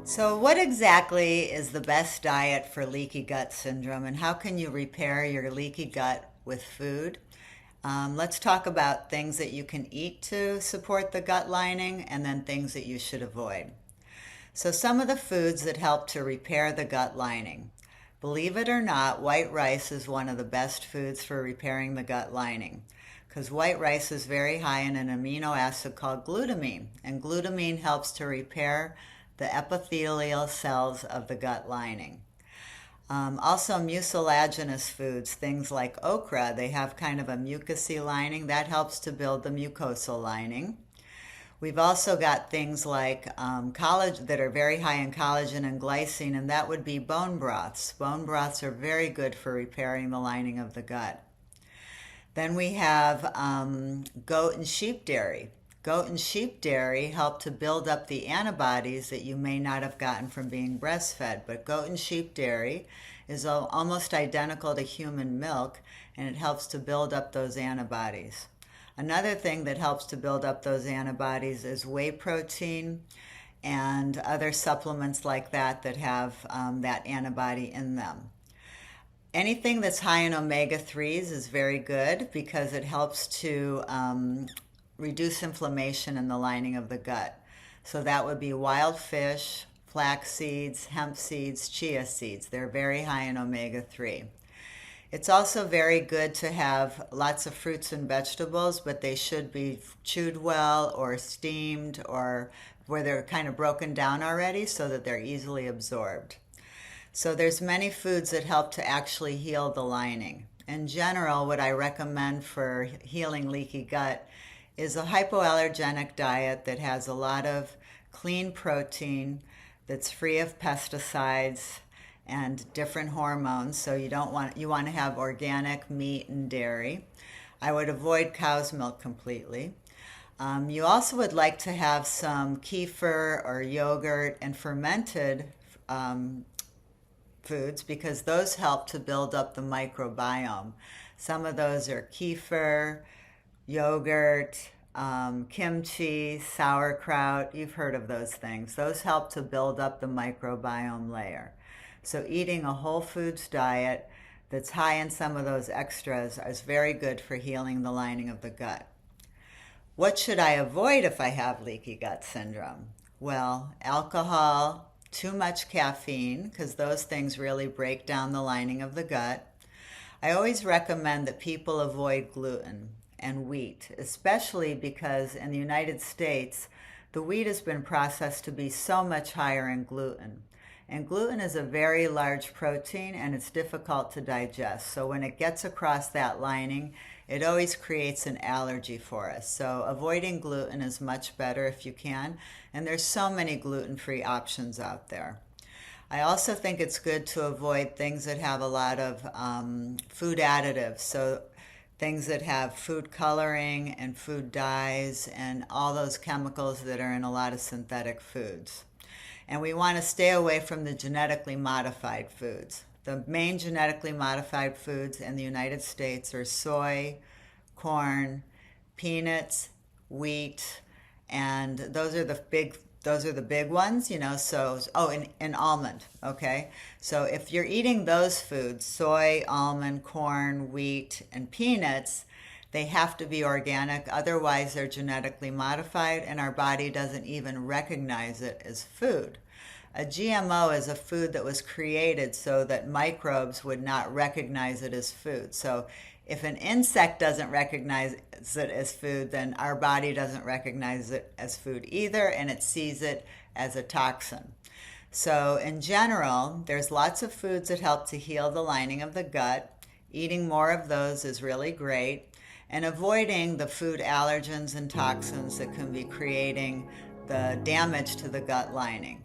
So, what exactly is the best diet for leaky gut syndrome, and how can you repair your leaky gut with food? Let's talk about things that you can eat to support the gut lining and then things that you should avoid. So, some of the foods that help to repair the gut lining. Believe it or not, white rice is one of the best foods for repairing the gut lining because white rice is very high in an amino acid called glutamine, and glutamine helps to repair the epithelial cells of the gut lining. Also, mucilaginous foods, things like okra, they have kind of a mucousy lining that helps to build the mucosal lining. We've also got things like collagen that are very high in collagen and glycine, and that would be bone broths. Bone broths are very good for repairing the lining of the gut. Then we have goat and sheep dairy. Goat and sheep dairy help to build up the antibodies that you may not have gotten from being breastfed. But goat and sheep dairy is almost identical to human milk, and it helps to build up those antibodies. Another thing that helps to build up those antibodies is whey protein and other supplements like that that have that antibody in them. Anything that's high in omega-3s is very good because it helps to reduce inflammation in the lining of the gut. So that would be wild fish, flax seeds, hemp seeds, chia seeds. They're very high in omega-3. It's also very good to have lots of fruits and vegetables, but they should be chewed well or steamed or where they're kind of broken down already so that they're easily absorbed. So there's many foods that help to actually heal the lining. In general, what I recommend for healing leaky gut is a hypoallergenic diet that has a lot of clean protein, that's free of pesticides and different hormones. So you want to have organic meat and dairy. I would avoid cow's milk completely. You also would like to have some kefir or yogurt and fermented foods because those help to build up the microbiome. Some of those are kefir, yogurt, kimchi, sauerkraut. You've heard of those things. Those help to build up the microbiome layer. So eating a whole foods diet that's high in some of those extras is very good for healing the lining of the gut. What should I avoid if I have leaky gut syndrome? Well, alcohol, too much caffeine, because those things really break down the lining of the gut. I always recommend that people avoid gluten and wheat, especially because in the United States, the wheat has been processed to be so much higher in gluten. And gluten is a very large protein and it's difficult to digest. So when it gets across that lining, it always creates an allergy for us. So avoiding gluten is much better if you can. And there's so many gluten-free options out there. I also think it's good to avoid things that have a lot of food additives. So things that have food coloring and food dyes and all those chemicals that are in a lot of synthetic foods. And we want to stay away from the genetically modified foods. The main genetically modified foods in the United States are soy, corn, peanuts, wheat, and those are the big ones, so and almond, okay? So if you're eating those foods, soy, almond, corn, wheat, and peanuts, they have to be organic, otherwise they're genetically modified and our body doesn't even recognize it as food. A GMO is a food that was created so that microbes would not recognize it as food. So if an insect doesn't recognize it as food, then our body doesn't recognize it as food either, and it sees it as a toxin. So in general, there's lots of foods that help to heal the lining of the gut. Eating more of those is really great. And avoiding the food allergens and toxins that can be creating the damage to the gut lining.